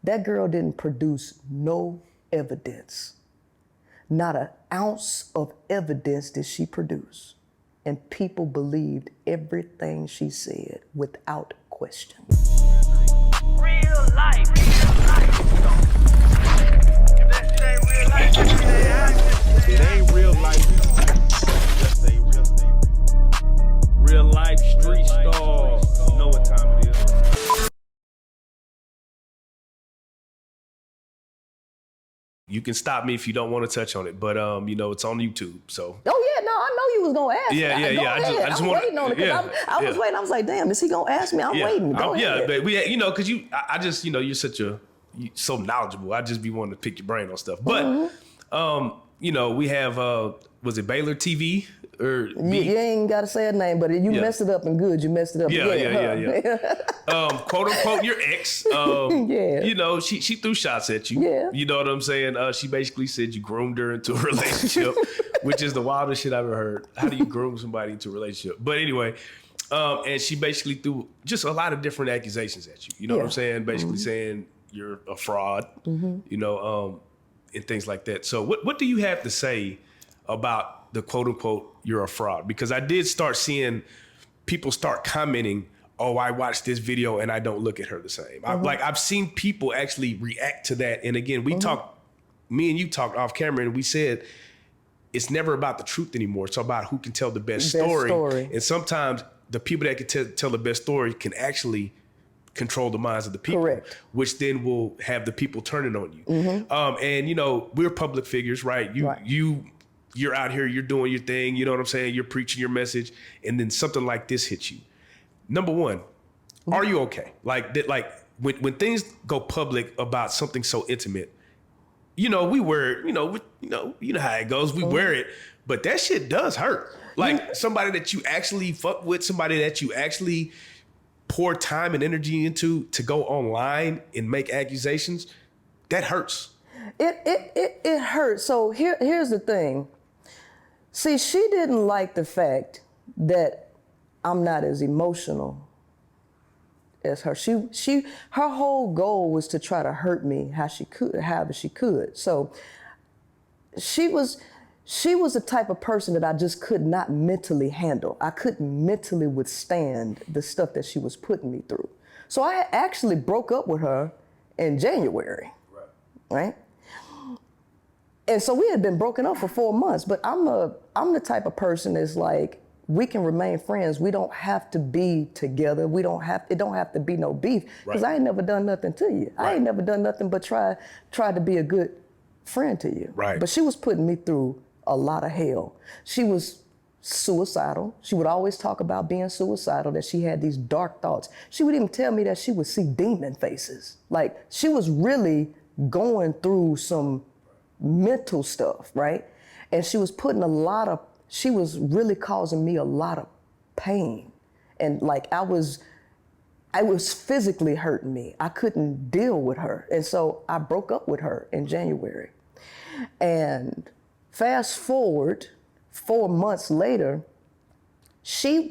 That girl didn't produce no evidence. Not an ounce of evidence did she produce. And people believed everything she said without question. Real life. It ain't real life. Just ain't real. Real life street stars. You know what time it is. You can stop me if you don't want to touch on it, but you know it's on YouTube. So. Oh yeah, no, I know you was gonna ask. Yeah. I was waiting on it because I was waiting. I was like, damn, is he gonna ask me? I'm waiting. Go ahead. But we, you know, because I just, you know, you're so knowledgeable. I just be wanting to pick your brain on stuff. But you know, we have was it BTaylorTV or you ain't got to say a name, but you messed it up and good. You messed it up. Yeah. Quote unquote your ex. You know, she threw shots at you. Yeah. You know what I'm saying? She basically said you groomed her into a relationship, which is the wildest shit I've ever heard. How do you groom somebody into a relationship? But anyway, and she basically threw just a lot of different accusations at you. You know what I'm saying? Basically saying you're a fraud. You know, and things like that. So what do you have to say about the quote unquote you're a fraud? Because I did start seeing people start commenting, oh, I watched this video and I don't look at her the same. I've seen people actually react to that. And again, me and you talked off camera and we said, it's never about the truth anymore. It's about who can tell the best story. And sometimes the people that can tell the best story can actually control the minds of the people. Correct. Which then will have the people turning on you. And you know, we're public figures, right? You're out here, you're doing your thing, you know what I'm saying? You're preaching your message, and then something like this hits you. Number one, are you okay? Like when things go public about something so intimate, you know, we wear it, you know how it goes, we wear it, but that shit does hurt. Like somebody that you actually fuck with, somebody that you actually pour time and energy into to go online and make accusations, that hurts. It hurts. So here's the thing. See, she didn't like the fact that I'm not as emotional as her. Her whole goal was to try to hurt me however she could. So she was the type of person that I just could not mentally handle. I couldn't mentally withstand the stuff that she was putting me through. So I actually broke up with her in January, right? And so we had been broken up for 4 months, but I'm the type of person that's like, we can remain friends. We don't have to be together. It don't have to be no beef, because I ain't never done nothing to you. I ain't never done nothing but try to be a good friend to you. Right. But she was putting me through a lot of hell. She was suicidal. She would always talk about being suicidal, that she had these dark thoughts. She would even tell me that she would see demon faces. Like, she was really going through some mental stuff, right? And she was really causing me a lot of pain. And like, I was physically hurting me. I couldn't deal with her. And so I broke up with her in January. And fast forward 4 months later, she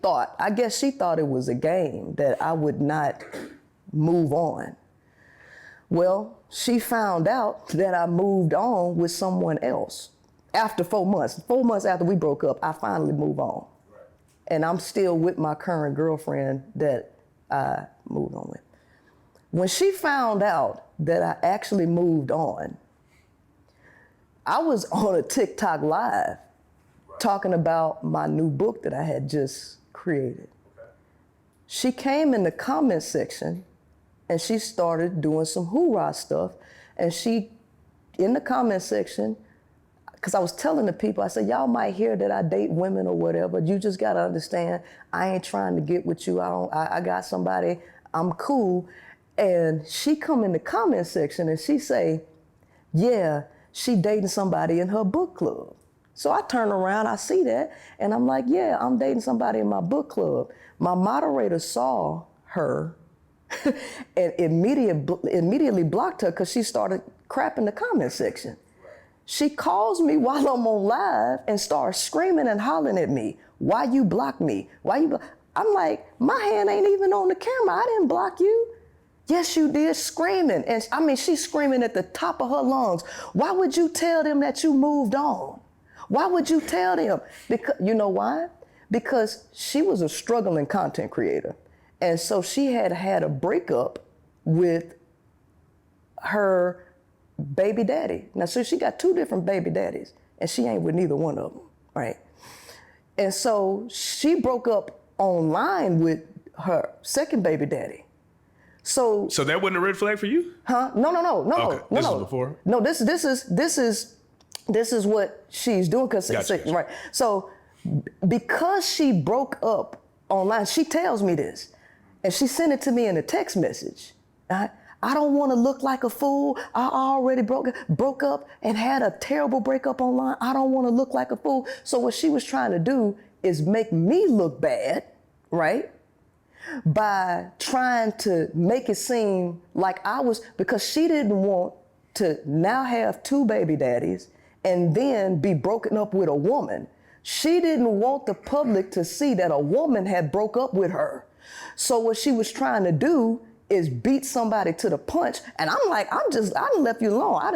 thought it was a game, that I would not move on. Well, she found out that I moved on with someone else after 4 months. 4 months after we broke up, I finally moved on. And I'm still with my current girlfriend that I moved on with. When she found out that I actually moved on, I was on a TikTok live talking about my new book that I had just created. She came in the comment section and she started doing some hoorah stuff. And she, in the comment section, because I was telling the people, I said, y'all might hear that I date women or whatever. You just got to understand, I ain't trying to get with you. I got somebody, I'm cool. And she come in the comment section and she say, yeah, she dating somebody in her book club. So I turn around, I see that, and I'm like, yeah, I'm dating somebody in my book club. My moderator saw her and immediately blocked her because she started crap in the comment section. She calls me while I'm on live and starts screaming and hollering at me. Why you block me? I'm like, my hand ain't even on the camera. I didn't block you. Yes, you did, screaming. And I mean, she's screaming at the top of her lungs. Why would you tell them that you moved on? Why would you tell them? Because, you know why? Because she was a struggling content creator. And so she had had a breakup with her baby daddy. Now, so she got 2 different baby daddies, and she ain't with neither one of them, right? And so she broke up online with her second baby daddy. So that wasn't a red flag for you? Huh? No. Okay. No, This no. was before? No, this is what she's doing. Gotcha. Right. So because she broke up online, she tells me this, and she sent it to me in a text message. I don't want to look like a fool. I already broke up and had a terrible breakup online. I don't want to look like a fool. So what she was trying to do is make me look bad, right? By trying to make it seem like I was, because she didn't want to now have 2 baby daddies and then be broken up with a woman. She didn't want the public to see that a woman had broke up with her. So what she was trying to do is beat somebody to the punch. And I'm like, I done left you alone. I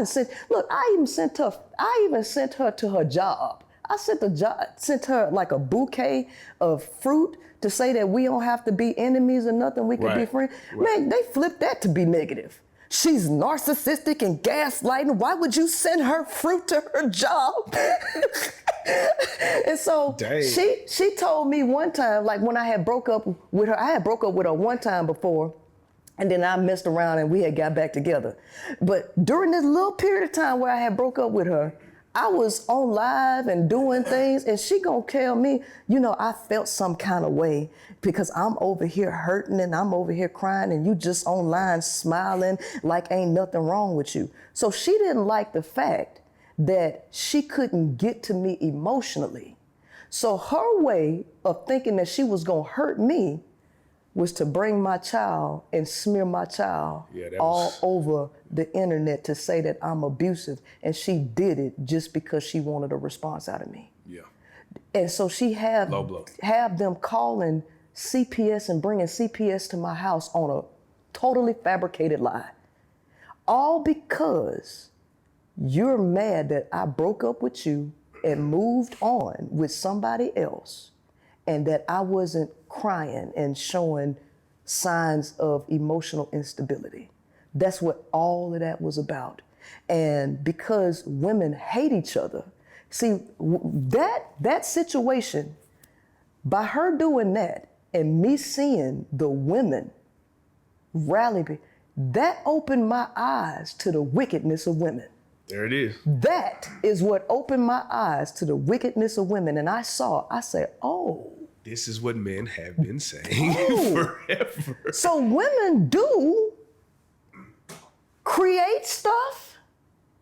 even sent her to her job. I sent her like a bouquet of fruit to say that we don't have to be enemies or nothing. We can be friends. Right. Man, they flipped that to be negative. She's narcissistic and gaslighting. Why would you send her fruit to her job? And so she told me one time, like when I had broke up with her, I had broke up with her one time before, and then I messed around and we had got back together. But during this little period of time where I had broke up with her, I was on live and doing things, and she gonna tell me, you know, I felt some kind of way because I'm over here hurting and I'm over here crying and you just online smiling like ain't nothing wrong with you. So she didn't like the fact that she couldn't get to me emotionally. So her way of thinking that she was gonna hurt me was to bring my child and smear my child all over the internet to say that I'm abusive. And she did it just because she wanted a response out of me. Yeah. And so she have them calling CPS and bringing CPS to my house on a totally fabricated lie. All because you're mad that I broke up with you and moved on with somebody else, and that I wasn't crying and showing signs of emotional instability. That's what all of that was about. And because women hate each other, see, that situation, by her doing that and me seeing the women rally, that opened my eyes to the wickedness of women. There it is. That is what opened my eyes to the wickedness of women. And I said, oh. This is what men have been saying forever. So women do create stuff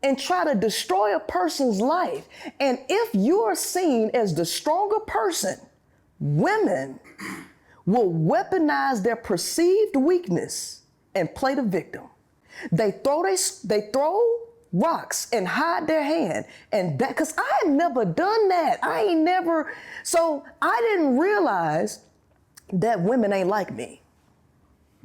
and try to destroy a person's life. And if you're seen as the stronger person, women will weaponize their perceived weakness and play the victim. They throw rocks and hide their hand, and that, because I had never done that. So I didn't realize that women ain't like me.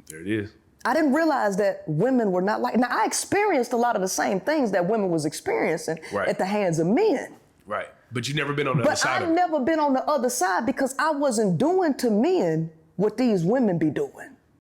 There it is. I didn't realize that women were not like, now I experienced a lot of the same things that women was experiencing at the hands of men. Right, but you never been on the other side. But I never been on the other side because I wasn't doing to men what these women be doing.